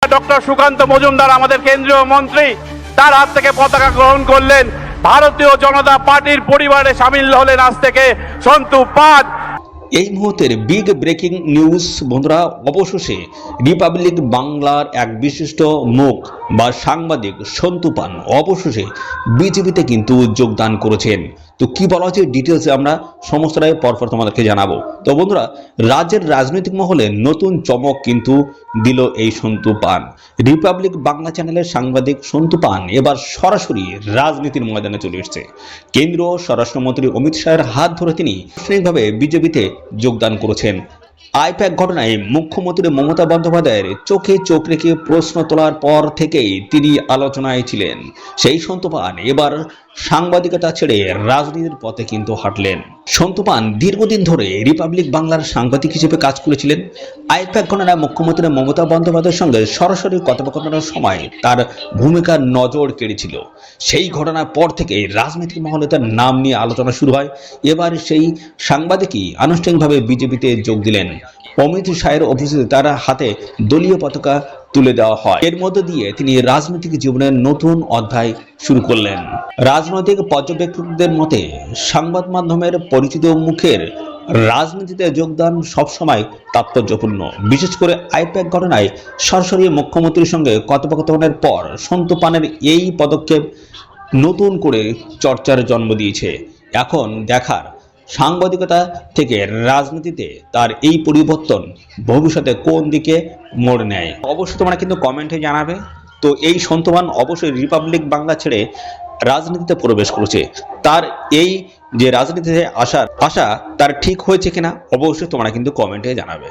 Doctor Sukanta Majumdar আমাদের কেন্দ্রীয় মন্ত্রী, তার হাত থেকে পতাকা গ্রহণ করলেন। ভারতীয় জনতা পার্টির পরিবারে সামিল হলেন আজ থেকে সন্তু পান। এই মুহূর্তের বিগ ব্রেকিং নিউজ বন্ধুরা, অবশেষে রিপাবলিক বাংলার এক বিশিষ্ট মুখ বা সাংবাদিক সন্তু পান অবশেষে বিজেপিতে কিন্তু যোগদান করেছেন। তো কি বলা হচ্ছে ডিটেলসে আমরা সমস্তটাই পরপর তোমাদেরকে জানাবো। তো বন্ধুরা, রাজ্যের রাজনৈতিক মহলে নতুন চমক কিন্তু দিল এই সন্তু পান। রিপাবলিক বাংলা চ্যানেলের সাংবাদিক সন্তু পান এবার সরাসরি রাজনীতির ময়দানে চলে এসেছে। কেন্দ্রীয় স্বরাষ্ট্রমন্ত্রী অমিত শাহের হাত ধরে তিনি আনুষ্ঠানিকভাবে বিজেপিতে যোগদান করেছেন। আইপ্যাক ঘটনায় মুখ্যমন্ত্রী মমতা বন্দ্যোপাধ্যায়ের চোখে চোখ রেখে প্রশ্ন তোলার পর থেকেই তিনি আলোচনায় ছিলেন। সেই সন্তু পান এবার সাংবাদিকতা ছেড়ে রাজনীতির পথে কিন্তু হাঁটলেন। সন্তু পান দীর্ঘদিন ধরে রিপাবলিক বাংলার সাংবাদিক হিসেবে কাজ করেছিলেন। আইপ্যাক ঘটনায় মুখ্যমন্ত্রী মমতা বন্দ্যোপাধ্যায়ের সঙ্গে সরাসরি কথোপকথনের সময় তার ভূমিকার নজর কেড়েছিল। সেই ঘটনার পর থেকে রাজনৈতিক মহলে তার নাম নিয়ে আলোচনা শুরু হয়। এবার সেই সাংবাদিকই আনুষ্ঠানিকভাবে বিজেপিতে যোগ দিলেন। অমিত শাহের অফিসে তার হাতে দলীয় পতাকা তুলে দেওয়া হয়। এর মধ্য দিয়ে তিনি রাজনৈতিক জীবনের নতুন অধ্যায় শুরু করলেন। রাজনৈতিক পর্যবেক্ষকদের মতে সংবাদ মাধ্যমের পরিচিত মুখের রাজনীতিতে যোগদান সবসময় তাৎপর্যপূর্ণ। বিশেষ করে আইপ্যাক ঘটনায় সরাসরি মুখ্যমন্ত্রীর সঙ্গে কথোপকথনের পর সন্তু পানের এই পদক্ষেপ নতুন করে চর্চার জন্ম দিয়েছে। এখন দেখার সাংবাদিকতা থেকে রাজনীতিতে তার এই পরিবর্তন ভবিষ্যতে কোন দিকে মোড় নেয় অবশ্যই তোমরা কিন্তু কমেন্টে জানাবে। তো এই সন্তু পান অবশ্যই রিপাবলিক বাংলা ছেড়ে রাজনীতিতে প্রবেশ করেছে। তার এই যে রাজনীতিতে আশা তার ঠিক হয়েছে কিনা অবশ্যই তোমরা কিন্তু কমেন্টে জানাবে।